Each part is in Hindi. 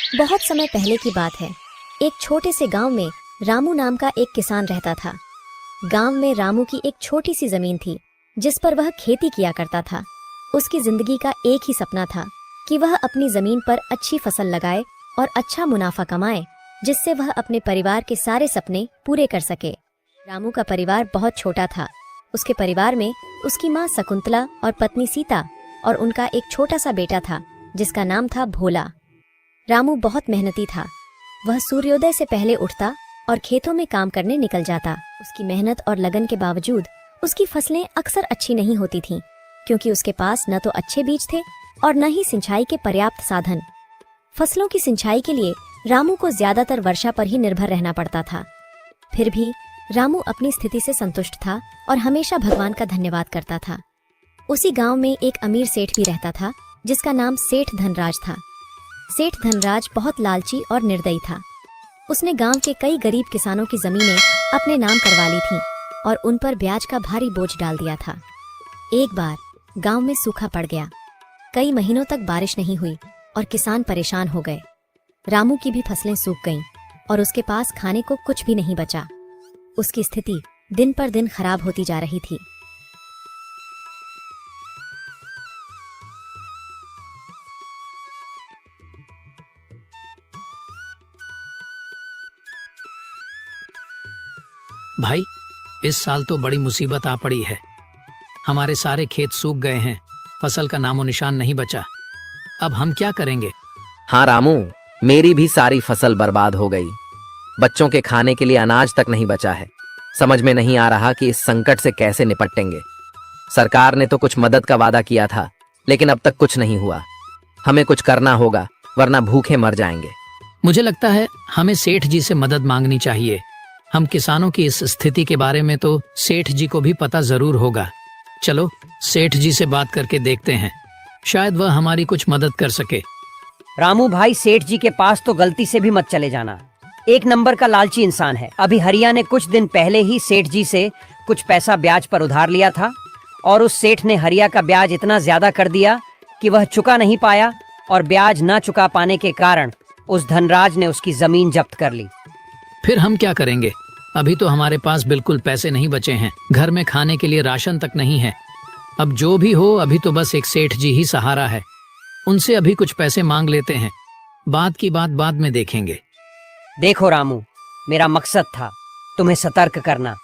बहुत समय पहले की बात है। एक छोटे से गांव में रामू नाम का एक किसान रहता था। गांव में रामू की एक छोटी सी जमीन थी जिस पर वह खेती किया करता था। उसकी जिंदगी का एक ही सपना था कि वह अपनी जमीन पर अच्छी फसल लगाए और अच्छा मुनाफा कमाए, जिससे वह अपने परिवार के सारे सपने पूरे कर सके। रामू का परिवार बहुत छोटा था। उसके परिवार में उसकी माँ शकुंतला और पत्नी सीता और उनका एक छोटा सा बेटा था जिसका नाम था भोला। रामू बहुत मेहनती था। वह सूर्योदय से पहले उठता और खेतों में काम करने निकल जाता। उसकी मेहनत और लगन के बावजूद उसकी फसलें अक्सर अच्छी नहीं होती थीं, क्योंकि उसके पास न तो अच्छे बीज थे और न ही सिंचाई के पर्याप्त साधन। फसलों की सिंचाई के लिए रामू को ज्यादातर वर्षा पर ही निर्भर रहना पड़ता था। फिर भी रामू अपनी स्थिति से संतुष्ट था और हमेशा भगवान का धन्यवाद करता था। उसी गांव में एक अमीर सेठ भी रहता था जिसका नाम सेठ धनराज था। सेठ धनराज बहुत लालची और निर्दयी था। उसने गांव के कई गरीब किसानों की जमीनें अपने नाम करवा ली थीं और उन पर ब्याज का भारी बोझ डाल दिया था। एक बार गांव में सूखा पड़ गया। कई महीनों तक बारिश नहीं हुई और किसान परेशान हो गए। रामू की भी फसलें सूख गईं और उसके पास खाने को कुछ भी नहीं बचा। उसकी स्थिति दिन पर दिन खराब होती जा रही थी। भाई, इस साल तो बड़ी मुसीबत आ पड़ी है। हमारे सारे खेत सूख गए हैं, फसल का नामो निशान नहीं बचा। अब हम क्या करेंगे? हाँ रामू, मेरी भी सारी फसल बर्बाद हो गई। बच्चों के खाने के लिए अनाज तक नहीं बचा है। समझ में नहीं आ रहा कि इस संकट से कैसे निपटेंगे। सरकार ने तो कुछ मदद का वादा किया था, लेकिन अब तक कुछ नहीं हुआ। हमें कुछ करना होगा, वरना भूखे मर जाएंगे। मुझे लगता है हमें सेठ जी से मदद मांगनी चाहिए। हम किसानों की इस स्थिति के बारे में तो सेठ जी को भी पता जरूर होगा। चलो सेठ जी से बात करके देखते हैं, शायद वह हमारी कुछ मदद कर सके। रामू भाई, सेठ जी के पास तो गलती से भी मत चले जाना। एक नंबर का लालची इंसान है। अभी हरिया ने कुछ दिन पहले ही सेठ जी से कुछ पैसा ब्याज पर उधार लिया था और उस सेठ ने हरिया का ब्याज इतना ज्यादा कर दिया कि वह चुका नहीं पाया और ब्याज न चुका पाने के कारण उस धनराज ने उसकी जमीन जब्त कर ली। फिर हम क्या करेंगे? अभी तो हमारे पास बिल्कुल पैसे नहीं बचे हैं। घर में खाने के लिए राशन तक नहीं है। अब जो भी हो, अभी तो बस एक सेठ जी ही सहारा है। उनसे अभी कुछ पैसे मांग लेते हैं, बात की बात बाद में देखेंगे। देखो रामू, मेरा मकसद था तुम्हें सतर्क करना।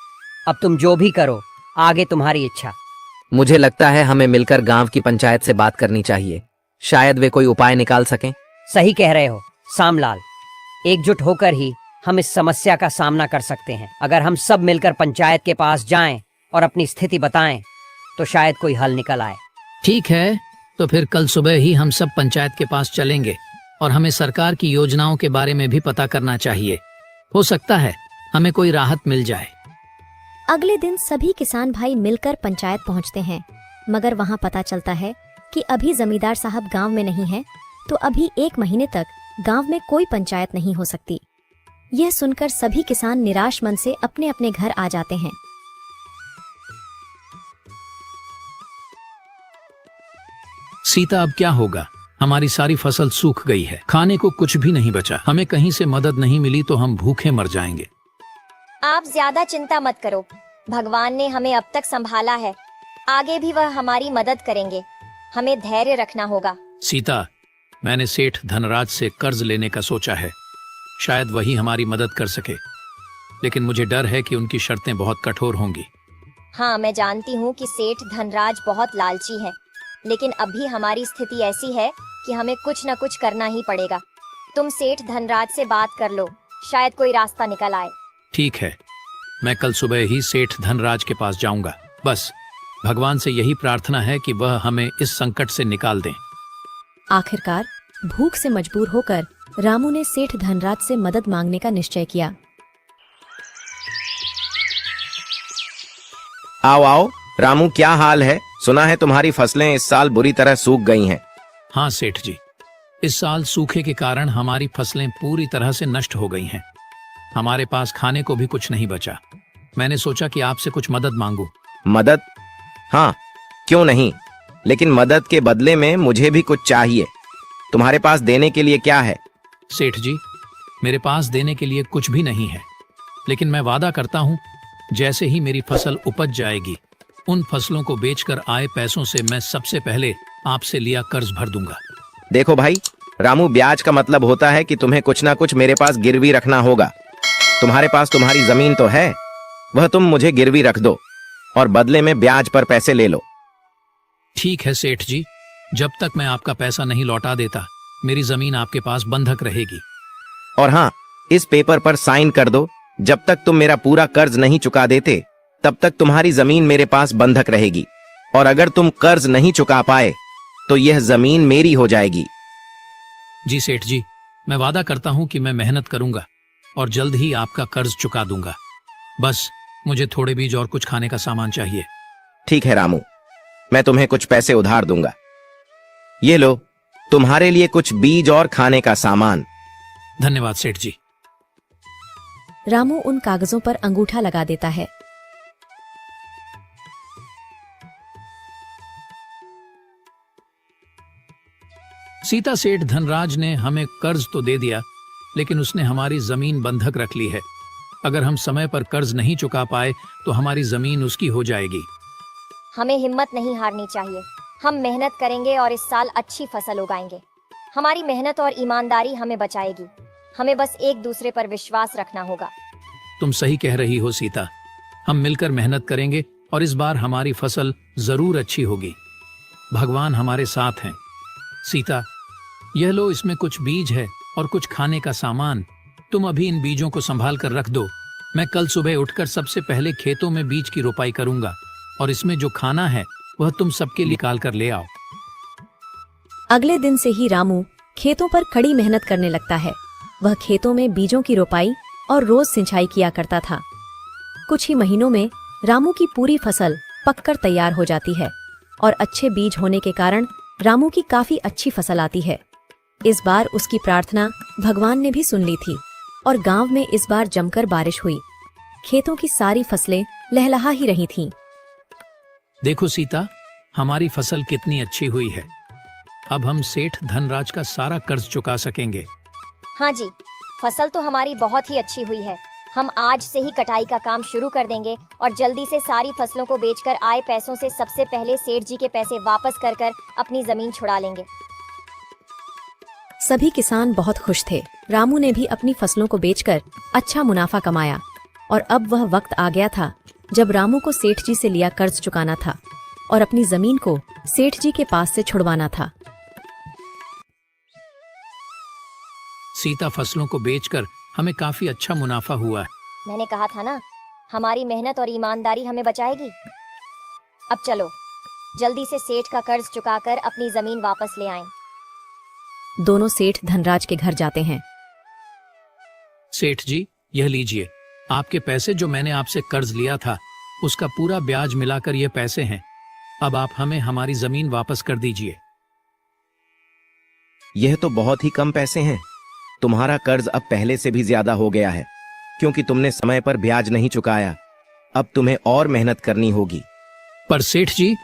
अब तुम जो भी करो, आगे तुम्हारी इच्छा। मुझे लगता है हमें मिलकर गांव की पंचायत से बात करनी चाहिए। शायद वे कोई उपाय निकाल सकें। सही कह रहे हो सामलाल, एकजुट होकर ही हम इस समस्या का सामना कर सकते हैं। अगर हम सब मिलकर पंचायत के पास जाएं और अपनी स्थिति बताएं तो शायद कोई हल निकल आए। ठीक है, तो फिर कल सुबह ही हम सब पंचायत के पास चलेंगे और हमें सरकार की योजनाओं के बारे में भी पता करना चाहिए। हो सकता है हमें कोई राहत मिल जाए। अगले दिन सभी किसान भाई मिलकर पंचायत पहुंचते हैं, मगर वहां पता चलता है कि अभी जमींदार साहब गांव में नहीं है, तो अभी 1 महीने तक गांव में कोई पंचायत नहीं हो सकती। यह सुनकर सभी किसान निराश मन से अपने अपने घर आ जाते हैं। सीता, अब क्या होगा? हमारी सारी फसल सूख गई है, खाने को कुछ भी नहीं बचा। हमें कहीं से मदद नहीं मिली तो हम भूखे मर जाएंगे। आप ज्यादा चिंता मत करो, भगवान ने हमें अब तक संभाला है, आगे भी वह हमारी मदद करेंगे। हमें धैर्य रखना होगा। सीता, मैंने सेठ धनराज से कर्ज लेने का सोचा है। शायद वही हमारी मदद कर सके, लेकिन मुझे डर है कि उनकी शर्तें बहुत कठोर होंगी। हाँ, मैं जानती हूँ कि सेठ धनराज बहुत लालची है, लेकिन अभी हमारी स्थिति ऐसी है कि हमें कुछ न कुछ करना ही पड़ेगा। तुम सेठ धनराज से बात कर लो, शायद कोई रास्ता निकल आए। ठीक है, मैं कल सुबह ही सेठ धनराज के पास जाऊंगा। बस भगवान से यही प्रार्थना है कि वह हमें इस संकट से निकाल दें। आखिरकार भूख से मजबूर होकर रामू ने सेठ धनराज से मदद मांगने का निश्चय किया। आओ आओ रामू, क्या हाल है? सुना है तुम्हारी फसलें इस साल बुरी तरह सूख गई हैं। हाँ सेठ जी, इस साल सूखे के कारण हमारी फसलें पूरी तरह से नष्ट हो गई हैं। हमारे पास खाने को भी कुछ नहीं बचा। मैंने सोचा कि आपसे कुछ मदद मांगू। मदद? हाँ, क्यों नहीं, लेकिन मदद के बदले में मुझे भी कुछ चाहिए। तुम्हारे पास देने के लिए क्या है? सेठ जी, मेरे पास देने के लिए कुछ भी नहीं है, लेकिन मैं वादा करता हूँ जैसे ही मेरी फसल उपज जाएगी, उन फसलों को बेचकर आए पैसों से मैं सबसे पहले आपसे लिया कर्ज भर दूंगा। देखो भाई रामू, ब्याज का मतलब होता है कि तुम्हें कुछ ना कुछ मेरे पास गिरवी रखना होगा। तुम्हारे पास तुम्हारी जमीन तो है, वह तुम मुझे गिरवी रख दो और बदले में ब्याज पर पैसे ले लो। ठीक है सेठ जी, जब तक मैं आपका पैसा नहीं लौटा देता मेरी जमीन आपके पास बंधक रहेगी। और हाँ, इस पेपर पर साइन कर दो। जब तक तुम मेरा पूरा कर्ज नहीं चुका देते तब तक तुम्हारी जमीन मेरे पास बंधक रहेगी, और अगर तुम कर्ज नहीं चुका पाए तो यह जमीन मेरी हो जाएगी। जी सेठ जी, मैं वादा करता हूँ कि मैं मेहनत करूंगा और जल्द ही आपका कर्ज चुका दूंगा। बस मुझे थोड़े बीज और कुछ खाने का सामान चाहिए। ठीक है रामू, मैं तुम्हें कुछ पैसे उधार दूंगा। ये लो, तुम्हारे लिए कुछ बीज और खाने का सामान। धन्यवाद सेठ जी। रामू उन कागजों पर अंगूठा लगा देता है। सीता सेठ धनराज ने हमें कर्ज तो दे दिया, लेकिन उसने हमारी जमीन बंधक रख ली है। अगर हम समय पर कर्ज नहीं चुका पाए तो हमारी जमीन उसकी हो जाएगी। हमें हिम्मत नहीं हारनी चाहिए। हम मेहनत करेंगे और इस साल अच्छी फसल उगाएंगे। हमारी मेहनत और ईमानदारी हमें बचाएगी। हमें बस एक दूसरे पर विश्वास रखना होगा। तुम सही कह रही हो सीता, हम मिलकर मेहनत करेंगे और इस बार हमारी फसल जरूर अच्छी होगी। भगवान हमारे साथ हैं। सीता, यह लो, इसमें कुछ बीज है और कुछ खाने का सामान। तुम अभी इन बीजों को संभाल कर रख दो। मैं कल सुबह उठकर सबसे पहले खेतों में बीज की रोपाई करूंगा, और इसमें जो खाना है वह तुम सबके लिए निकाल कर ले आओ। अगले दिन से ही रामू खेतों पर कड़ी मेहनत करने लगता है। वह खेतों में बीजों की रोपाई और रोज सिंचाई किया करता था। कुछ ही महीनों में रामू की पूरी फसल पककर तैयार हो जाती है, और अच्छे बीज होने के कारण रामू की काफी अच्छी फसल आती है। इस बार उसकी प्रार्थना भगवान ने भी सुन ली थी, और गांव में इस बार जमकर बारिश हुई। खेतों की सारी फसलें लहलहा ही रही थीं। देखो सीता, हमारी फसल कितनी अच्छी हुई है। अब हम सेठ धनराज का सारा कर्ज चुका सकेंगे। हाँ जी, फसल तो हमारी बहुत ही अच्छी हुई है। हम आज से ही कटाई का काम शुरू कर देंगे और जल्दी से सारी फसलों को बेचकर आए पैसों से सबसे पहले सेठ जी के पैसे वापस कर कर अपनी जमीन छुड़ा लेंगे। सभी किसान बहुत खुश थे। रामू ने भी अपनी फसलों को बेचकर अच्छा मुनाफा कमाया, और अब वह वक्त आ गया था जब रामू को सेठ जी से लिया कर्ज चुकाना था और अपनी जमीन को सेठ जी के पास से छुड़वाना था। सीता, फसलों को बेचकर हमें काफी अच्छा मुनाफा हुआ है। मैंने कहा था ना, हमारी मेहनत और ईमानदारी हमें बचाएगी। अब चलो जल्दी से सेठ का कर्ज चुकाकर अपनी जमीन वापस ले आएं। दोनों सेठ धनराज के घर जाते हैं। सेठ जी, यह लीजिए, आपके पैसे जो मैंने आपसे कर्ज लिया था उसका पूरा ब्याज मिलाकर ये पैसे हैं। अब आप हमें हमारी जमीन वापस कर दीजिए। यह तो बहुत ही कम पैसे हैं। तुम्हारा कर्ज अब पहले से भी ज्यादा हो गया है, क्योंकि तुमने समय पर ब्याज नहीं चुकाया। अब तुम्हें और मेहनत करनी होगी। पर सेठ जी,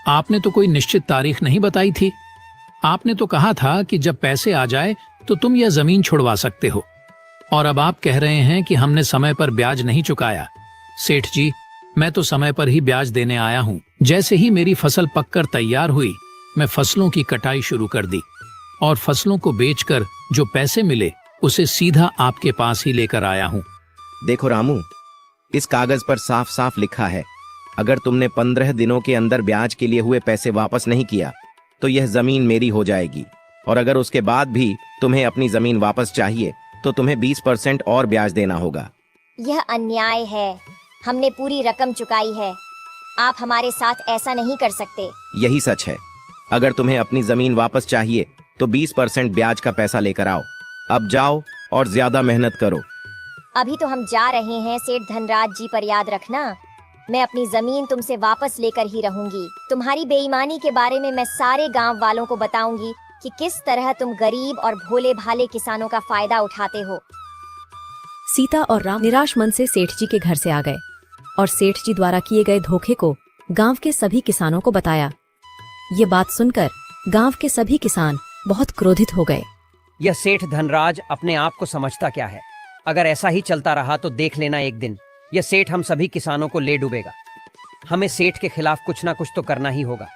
आपने तो कोई निश्चित तारीख नहीं बताई थी। आपने तो कहा था कि जब पैसे आ जाए तो तुम यह जमीन छुड़वा सकते हो, और अब आप कह रहे हैं कि हमने समय पर ब्याज नहीं चुकाया। सेठ जी, मैं तो समय पर ही ब्याज देने आया हूँ। जैसे ही मेरी फसल पककर तैयार हुई, मैं फसलों की कटाई शुरू कर दी, और फसलों को बेचकर जो पैसे मिले उसे सीधा आपके पास ही लेकर आया हूँ। देखो रामू, इस कागज पर साफ साफ लिखा है, अगर तुमने 15 दिनों के अंदर ब्याज के लिए हुए पैसे वापस नहीं किया तो यह जमीन मेरी हो जाएगी, और अगर उसके बाद भी तुम्हें अपनी जमीन वापस चाहिए तो तुम्हें 20% और ब्याज देना होगा। यह अन्याय है। हमने पूरी रकम चुकाई है। आप हमारे साथ ऐसा नहीं कर सकते। यही सच है। अगर तुम्हें अपनी जमीन वापस चाहिए तो 20% ब्याज का पैसा लेकर आओ। अब जाओ और ज्यादा मेहनत करो। अभी तो हम जा रहे हैं सेठ धनराज जी, पर याद रखना, मैं अपनी जमीन तुमसे वापस लेकर ही रहूंगी। तुम्हारी बेईमानी के बारे में मैं सारे गांव वालों को बताऊंगी कि किस तरह तुम गरीब और भोले भाले किसानों का फायदा उठाते हो। सीता और राम निराश मन से सेठ जी के घर से आ गए और सेठ जी द्वारा किए गए धोखे को गांव के सभी किसानों को बताया। ये बात सुनकर गांव के सभी किसान बहुत क्रोधित हो गए यह सेठ धनराज अपने आप को समझता क्या है। अगर ऐसा ही चलता रहा तो देख लेना एक दिन यह सेठ हम सभी किसानों को ले डूबेगा। हमें सेठ के खिलाफ कुछ ना कुछ तो करना ही होगा।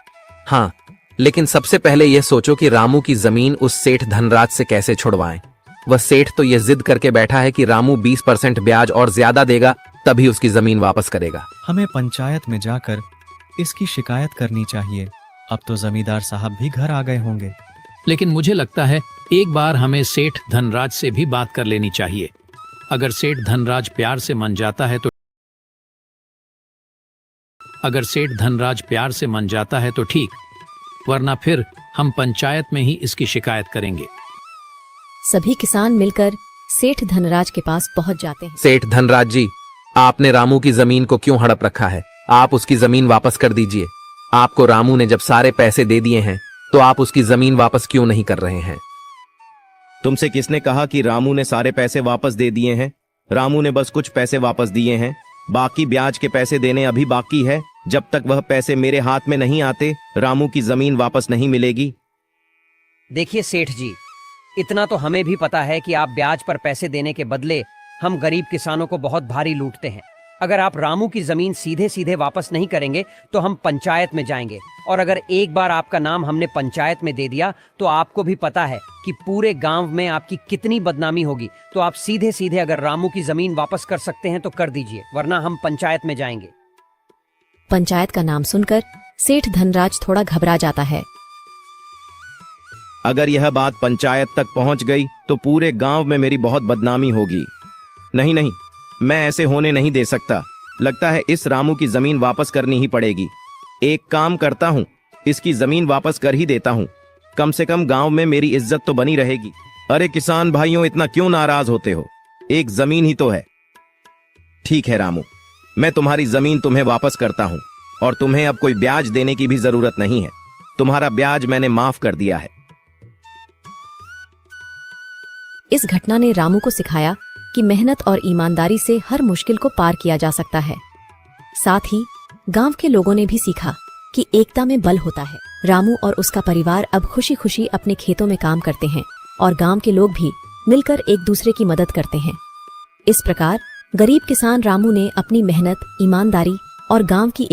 हाँ, लेकिन सबसे पहले यह सोचो कि रामू की जमीन उस सेठ धनराज से कैसे छुड़वाएं। वह सेठ तो यह जिद करके बैठा है कि रामू 20% ब्याज और ज्यादा देगा तभी उसकी जमीन वापस करेगा। हमें पंचायत में जाकर इसकी शिकायत करनी चाहिए। अब तो जमींदार साहब भी घर आ गए होंगे। लेकिन मुझे लगता है एक बार हमें सेठ धनराज से भी बात कर लेनी चाहिए। अगर सेठ धनराज प्यार से मन जाता है तो ठीक, वरना फिर हम पंचायत में ही इसकी शिकायत करेंगे। सभी किसान मिलकर सेठ धनराज के पास पहुंच जाते हैं। सेठ धनराज जी, आपने रामू की जमीन को क्यों हड़प रखा है? आप उसकी जमीन वापस कर दीजिए। आपको रामू ने जब सारे पैसे दे दिए हैं तो आप उसकी जमीन वापस क्यों नहीं कर रहे हैं? तुमसे किसने कहा कि रामू ने सारे पैसे वापस दे दिए हैं? रामू ने बस कुछ पैसे वापस दिए हैं, बाकी ब्याज के पैसे देने अभी बाकी है। जब तक वह पैसे मेरे हाथ में नहीं आते रामू की जमीन वापस नहीं मिलेगी। देखिए सेठ जी, इतना तो हमें भी पता है कि आप ब्याज पर पैसे देने के बदले हम गरीब किसानों को बहुत भारी लूटते हैं। अगर आप रामू की जमीन सीधे सीधे वापस नहीं करेंगे तो हम पंचायत में जाएंगे, और अगर एक बार आपका नाम हमने पंचायत में दे दिया तो आपको भी पता है कि पूरे गांव में आपकी कितनी बदनामी होगी। तो आप सीधे सीधे अगर रामू की जमीन वापस कर सकते हैं तो कर दीजिए, वरना हम पंचायत में जाएंगे। पंचायत का नाम सुनकर सेठ धनराज थोड़ा घबरा जाता है। अगर यह बात पंचायत तक पहुंच गई तो पूरे गांव में मेरी बहुत बदनामी होगी। नहीं नहीं, मैं ऐसे होने नहीं दे सकता। लगता है इस रामू की जमीन वापस करनी ही पड़ेगी। एक काम करता हूँ, इसकी जमीन वापस कर ही देता हूँ। कम से कम गांव में मेरी इज्जत तो बनी रहेगी। अरे किसान भाइयों, इतना क्यों नाराज होते हो? एक जमीन ही तो है। ठीक है रामू, मैं तुम्हारी जमीन तुम्हें वापस करता हूँ और तुम्हें अब कोई ब्याज देने की भी जरूरत नहीं है। तुम्हारा ब्याज मैंने माफ कर दिया है। इस घटना ने रामू को सिखाया कि मेहनत और ईमानदारी से हर मुश्किल को पार किया जा सकता है। साथ ही गांव के लोगों ने भी सीखा कि एकता में बल होता है। रामू और उसका परिवार अब खुशी खुशी अपने खेतों में काम करते हैं और गांव के लोग भी मिलकर एक दूसरे की मदद करते हैं। इस प्रकार गरीब किसान रामू ने अपनी मेहनत, ईमानदारी और गांव की